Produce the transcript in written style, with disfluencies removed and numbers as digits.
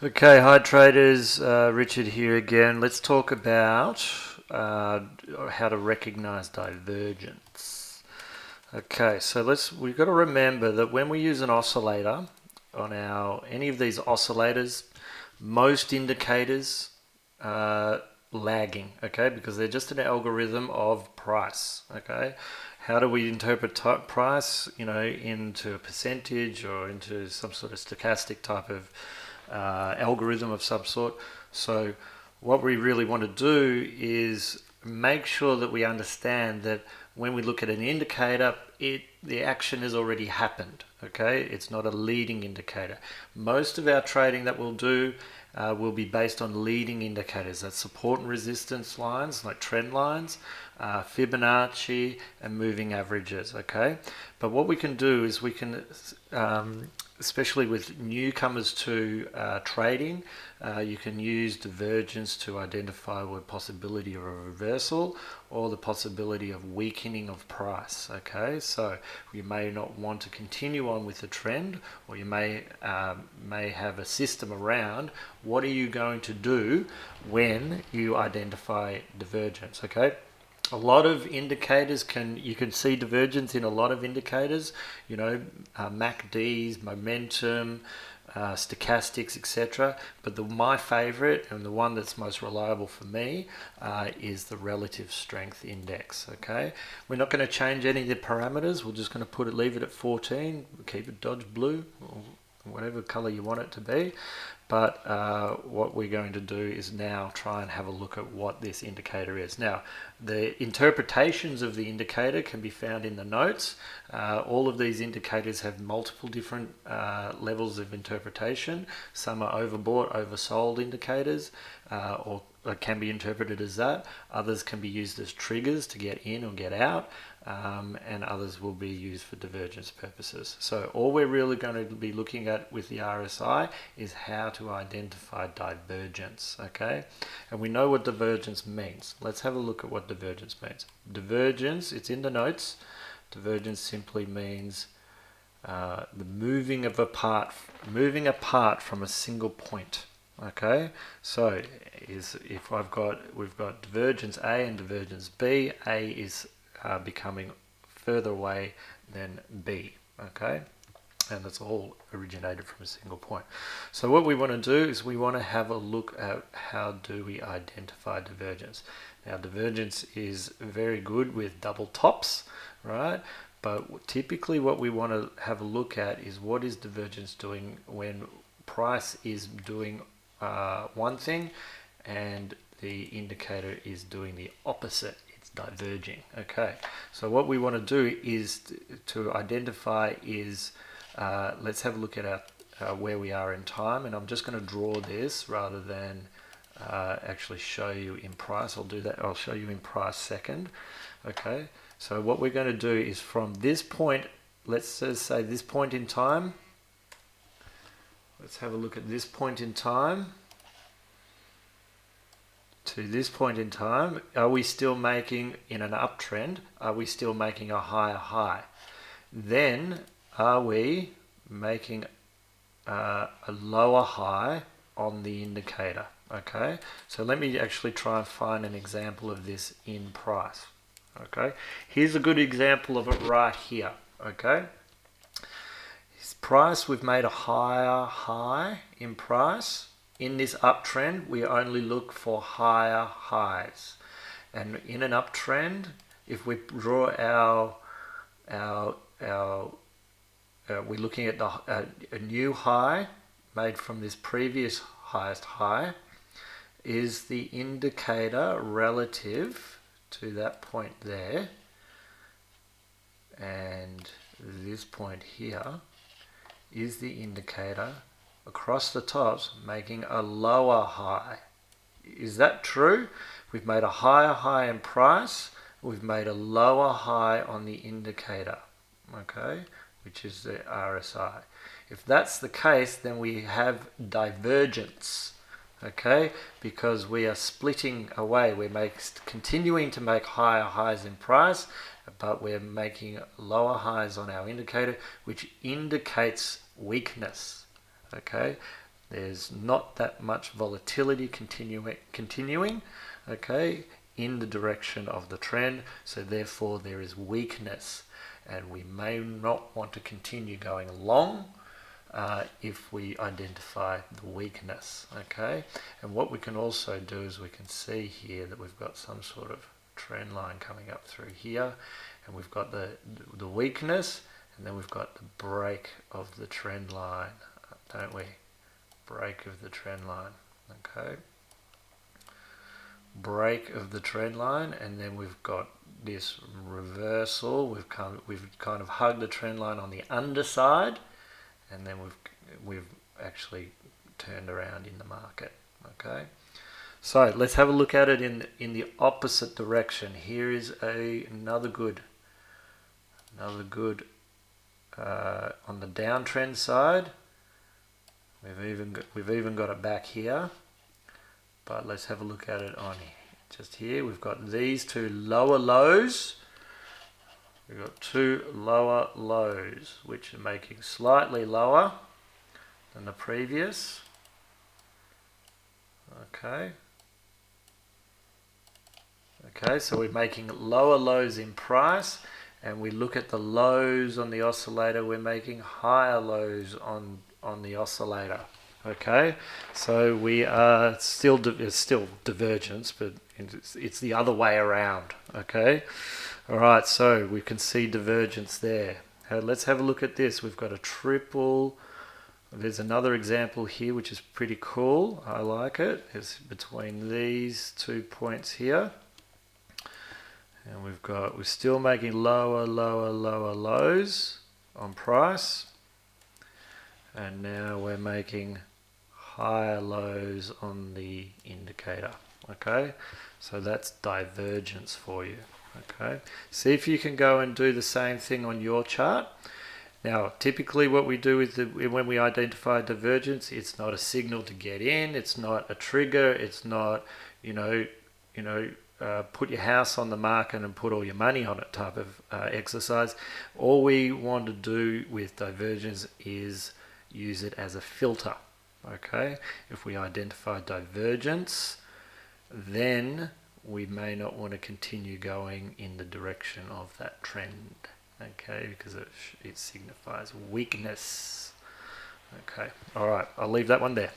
Okay, hi traders, Richard here again. Let's talk about how to recognize divergence. Okay, so we've got to remember that when we use an oscillator on any of these oscillators, most indicators are lagging, okay, because they're just an algorithm of price, okay. How do we interpret price, into a percentage or into some sort of stochastic type of algorithm of some sort? So what we really want to do is make sure that we understand that when we look at an indicator, the action has already happened. Okay, it's not a leading indicator. Most of our trading that we'll do will be based on leading indicators. That's support and resistance lines, like trend lines, Fibonacci, and moving averages. Okay, but what we can do is we can especially with newcomers to trading, you can use divergence to identify the possibility of a reversal or the possibility of weakening of price. Okay, so you may not want to continue on with the trend, or you may have a system around what are you going to do when you identify divergence. Okay, a lot of indicators you can see divergence in a lot of indicators, MACDs, momentum, stochastics, etc. But my favorite and the one that's most reliable for me is the relative strength index. Okay, we're not going to change any of the parameters. We're just going to leave it at 14, keep it Dodge blue, or whatever color you want it to be. But what we're going to do is now try and have a look at what this indicator is. Now, the interpretations of the indicator can be found in the notes. All of these indicators have multiple different levels of interpretation. Some are overbought, oversold indicators, or can be interpreted as that. Others can be used as triggers to get in or get out. And others will be used for divergence purposes. So all we're really going to be looking at with the RSI is how to identify divergence, okay? And we know what divergence means. Let's have a look at what divergence means. Divergence, it's in the notes. Divergence simply means the moving apart from a single point. Okay, so if we've got divergence A and divergence B. A is becoming further away than B. Okay, and it's all originated from a single point. So what we want to do is we want to have a look at how do we identify divergence. Now, divergence is very good with double tops, right? But typically what we want to have a look at is what is divergence doing when price is doing one thing and the indicator is doing the opposite. It's diverging. Okay, so what we want to do is to identify is let's have a look at where we are in time, and I'm just going to draw this rather than actually show you in price. I'll do that. I'll show you in price second. Okay, so what we're going to do is from this point, let's just say this point in time. Let's have a look at this point in time. To this point in time, are we still making, in an uptrend, are we still making a higher high? Then are we making a lower high on the indicator? Okay, so let me actually try and find an example of this in price. Okay, here's a good example of it right here. Okay, price, we've made a higher high in price. In this uptrend, we only look for higher highs. And in an uptrend, if we draw we're looking at a new high made from this previous highest high, is the indicator relative to that point there, and this point here is the indicator across the tops making a lower high. Is that true? We've made a higher high in price, we've made a lower high on the indicator, okay, which is the RSI. If that's the case, then we have divergence, okay, because we are splitting away. We're continuing to make higher highs in price, but we're making lower highs on our indicator, which indicates weakness. Okay, There's not that much volatility continuing, okay, in the direction of the trend, so therefore there is weakness, and we may not want to continue going long if we identify the weakness, okay. And what we can also do is we can see here that we've got some sort of trend line coming up through here, and we've got the weakness, and then we've got the break of the trend line, don't we? Break of the trend line, okay. Break of the trend line, and then we've got this reversal. We've kind of hugged the trend line on the underside, and then we've actually turned around in the market, okay. So let's have a look at it in the opposite direction. Here is another good on the downtrend side. We've even got it back here, but let's have a look at it on just here. We've got these two lower lows. We've got two lower lows, which are making slightly lower than the previous. Okay. Okay, so we're making lower lows in price, and we look at the lows on the oscillator, we're making higher lows on the oscillator. Okay, so we are still it's still divergence, but it's the other way around. Okay, all right, so we can see divergence there. Let's have a look at this. We've got a triple. There's another example here which is pretty cool. I like it. It's between these 2 points here. And we're still making lower lows on price, and now we're making higher lows on the indicator. Okay, so that's divergence for you. Okay, see if you can go and do the same thing on your chart. Now, typically what we do is when we identify divergence, it's not a signal to get in, it's not a trigger, it's not, put your house on the market and put all your money on it type of exercise. All we want to do with divergence is use it as a filter. Okay, if we identify divergence, then we may not want to continue going in the direction of that trend. Okay, because it signifies weakness. Okay, all right, I'll leave that one there.